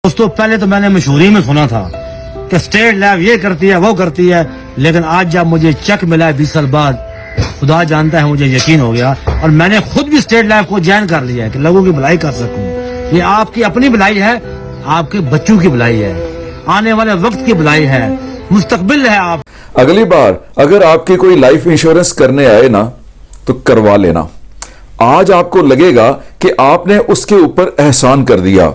दोस्तों पहले तो मैंने मशहूरी में सुना था कि स्टेट लैब ये करती है वो करती है, लेकिन आज जब मुझे चेक मिला है 20 साल बाद, खुदा जानता है मुझे यकीन हो गया और मैंने खुद भी स्टेट लैब को ज्वाइन कर लिया है कि लोगों की भलाई कर सकूं। ये आपकी अपनी भलाई है, आपके बच्चों की भलाई है, आने वाले वक्त की भलाई है, मुस्तकबिल है। आप अगली बार अगर आपकी कोई लाइफ इंश्योरेंस करने आए ना तो करवा लेना। आज आपको लगेगा कि आपने उसके ऊपर एहसान कर दिया,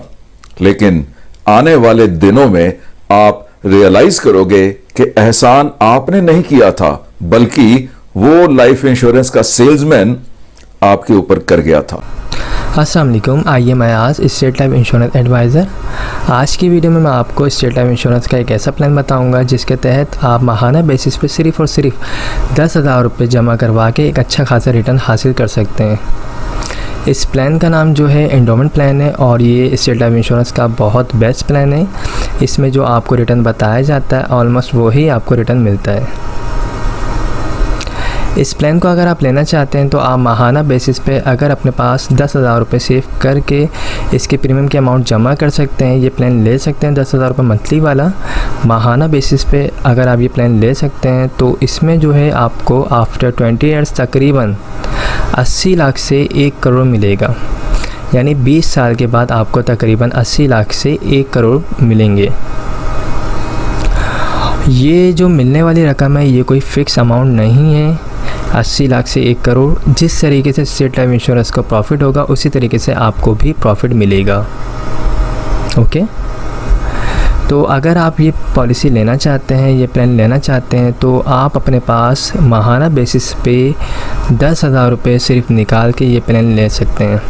लेकिन आने वाले दिनों में आप रियलाइज करोगे कि एहसान आपने नहीं किया था, बल्कि वो लाइफ इंश्योरेंस का सेल्समैन आपके ऊपर कर गया था। अस्सलाम वालेकुम, I am Ayaz, State Life Insurance adviser. आज की वीडियो में मैं आपको स्टेट लाइफ इंश्योरेंस का एक ऐसा प्लान बताऊंगा जिसके तहत आप माहाना बेसिस पे सिर्फ़ और सिर्फ 10,000 रुपये जमा करवा के एक अच्छा खासा रिटर्न हासिल कर सकते हैं। इस प्लान का नाम जो है एंडोमेंट प्लान है और ये स्टेट लाइफ इंश्योरेंस का बहुत बेस्ट प्लान है। इसमें जो आपको रिटर्न बताया जाता है ऑलमोस्ट वही आपको रिटर्न मिलता है। इस प्लान को अगर आप लेना चाहते हैं तो आप माहाना बेसिस पे अगर अपने पास 10,000 रुपये सेव करके इसके प्रीमियम के अमाउंट जमा कर सकते हैं, ये प्लान ले सकते हैं। 10,000 रुपये मंथली वाला माहाना बेसिस पे अगर आप ये प्लान ले सकते हैं तो इसमें जो है आपको आफ्टर 20 ईयर्स तकरीबन 80 लाख से 1 करोड़ मिलेगा। यानी 20 साल के बाद आपको तकरीबन 80 लाख से 1 करोड़ मिलेंगे। ये जो मिलने वाली रकम है ये कोई फ़िक्स अमाउंट नहीं है। 80 लाख से 1 करोड़ जिस तरीके से स्टेट लाइफ इंश्योरेंस को प्रॉफिट होगा उसी तरीके से आपको भी प्रॉफिट मिलेगा। ओके, तो अगर आप ये पॉलिसी लेना चाहते हैं, ये प्लान लेना चाहते हैं तो आप अपने पास माहाना बेसिस पे 10,000 रुपये सिर्फ निकाल के ये प्लान ले सकते हैं।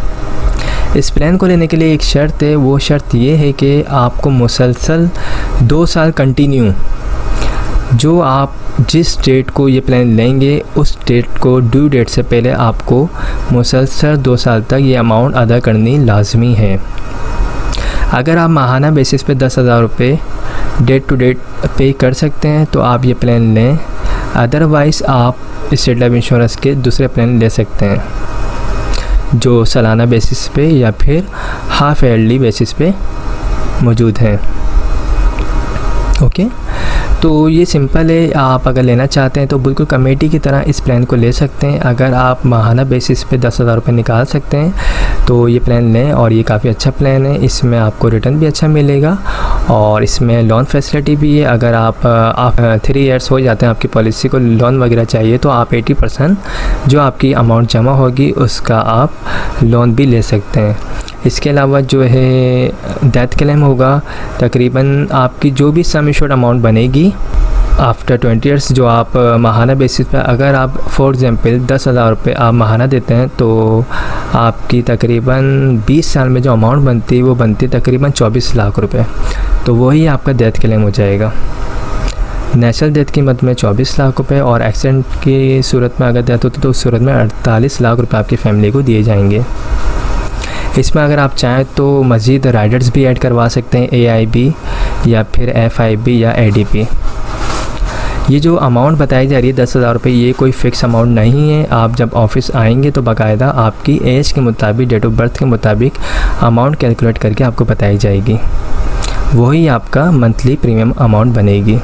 इस प्लान को लेने के लिए एक शर्त है, वो शर्त ये है कि आपको मुसलसल 2 साल कंटिन्यू जो आप जिस डेट को ये प्लान लेंगे उस डेट को ड्यू डेट से पहले आपको मुसलसल 2 साल तक ये अमाउंट अदा करनी लाजमी है। अगर आप माहाना बेसिस पे 10,000 रुपये डेट टू डेट पे कर सकते हैं तो आप ये प्लान लें, अदरवाइज़ आप स्टेट लाइफ इंश्योरेंस के दूसरे प्लान ले सकते हैं जो सालाना बेसिस पे या फिर हाफ ईयरली बेसिस पे मौजूद हैं। ओके, तो ये सिंपल है। आप अगर लेना चाहते हैं तो बिल्कुल कमेटी की तरह इस प्लान को ले सकते हैं। अगर आप माहाना बेसिस पे 10,000 रुपये निकाल सकते हैं तो ये प्लान लें और ये काफ़ी अच्छा प्लान है। इसमें आपको रिटर्न भी अच्छा मिलेगा और इसमें लोन फैसिलिटी भी है। अगर आप 3 ईयर्स हो जाते हैं आपकी पॉलिसी को लोन वगैरह चाहिए तो आप 80% जो आपकी अमाउंट जमा होगी उसका आप लोन भी ले सकते हैं। इसके अलावा जो है डेथ क्लेम होगा, तकरीबन आपकी जो भी सम एश्योर्ड अमाउंट बनेगी आफ्टर 20 ईयर्स जो आप माहाना बेसिस पे अगर आप फॉर एग्ज़ाम्पल 10,000 रुपये आप माहाना देते हैं तो आपकी तकरीबन 20 साल में जो अमाउंट बनती है वो बनती है तकरीबन 24 लाख रुपए। तो वही आपका डेथ क्लेम हो जाएगा। नेचुरल डेथ की मद में 24 लाख रुपए और एक्सीडेंट की सूरत में अगर डेथ होती तो उस सूरत में 48 लाख रुपए आपकी फैमिली को दिए जाएंगे। इसमें अगर आप चाहें तो मज़ीद राइडर्स भी ऐड करवा सकते हैं, AIB या फिर FIB या ADP। ये जो अमाउंट बताई जा रही है 10,000 रुपये, ये कोई फ़िक्स अमाउंट नहीं है। आप जब ऑफिस आएंगे तो बाकायदा आपकी एज के मुताबिक, डेट ऑफ बर्थ के मुताबिक अमाउंट कैलकुलेट करके आपको बताई जाएगी, वही आपका मंथली प्रीमियम अमाउंट बनेगी।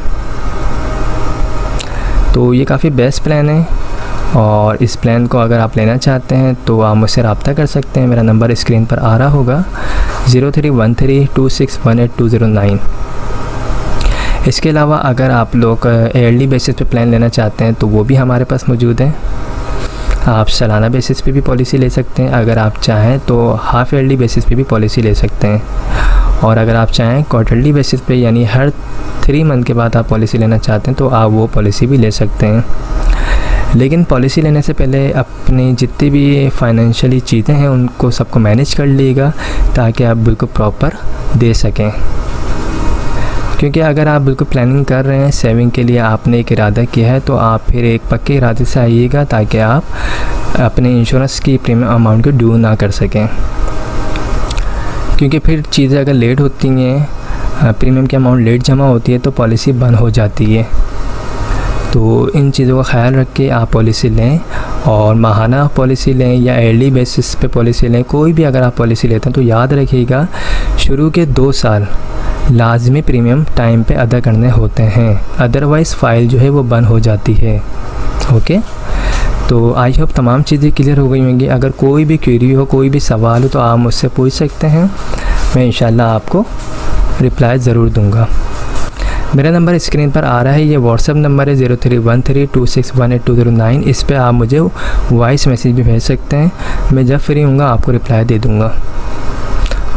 तो ये काफ़ी बेस्ट प्लान है और इस प्लान को अगर आप लेना चाहते हैं तो आप मुझसे रब्ता कर सकते हैं। मेरा नंबर स्क्रीन पर आ रहा होगा 031326182009। इसके अलावा अगर आप लोग ईयरली बेसिस पे प्लान लेना चाहते हैं तो वो भी हमारे पास मौजूद है। आप सालाना बेसिस पे भी पॉलिसी ले सकते हैं, अगर आप चाहें तो हाफ ईयरली बेसिस पे भी पॉलिसी ले सकते हैं और अगर आप चाहें क्वार्टरली बेसिस पे यानी हर 3 मंथ के बाद आप पॉलिसी लेना चाहते हैं तो आप वो पॉलिसी भी ले सकते हैं। लेकिन पॉलिसी लेने से पहले अपनी जितनी भी फाइनेंशियली चीज़ें हैं उनको सबको मैनेज कर लीजिएगा ताकि आप बिल्कुल प्रॉपर दे सकें। क्योंकि अगर आप बिल्कुल प्लानिंग कर रहे हैं, सेविंग के लिए आपने एक इरादा किया है तो आप फिर एक पक्के इरादे से आइएगा ताकि आप अपने इंश्योरेंस की प्रीमियम अमाउंट को ड्यू ना कर सकें। क्योंकि फिर चीज़ें अगर लेट होती हैं, प्रीमियम की अमाउंट लेट जमा होती है तो पॉलिसी बंद हो जाती है। तो इन चीज़ों का ख्याल रख के आप पॉलिसी लें और माहाना पॉलिसी लें या ईयरली बेसिस पे पॉलिसी लें। कोई भी अगर आप पॉलिसी लेते हैं तो याद रखिएगा शुरू के 2 साल लाजमी प्रीमियम टाइम पे अदा करने होते हैं, अदरवाइज़ फ़ाइल जो है वो बंद हो जाती है। ओके, तो आई होप तमाम चीज़ें क्लियर हो गई होंगी। अगर कोई भी क्वेरी हो, कोई भी सवाल हो तो आप मुझसे पूछ सकते हैं, मैं इंशाल्लाह आपको रिप्लाई ज़रूर दूंगा। मेरा नंबर स्क्रीन पर आ रहा है, ये व्हाट्सएप नंबर है 031326182009। इस पे आप मुझे वॉइस मैसेज भी भेज सकते हैं, मैं जब फ्री हूँगा आपको रिप्लाई दे दूँगा।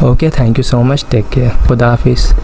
Okay, thank you so much, take care, खुदा हाफिज़।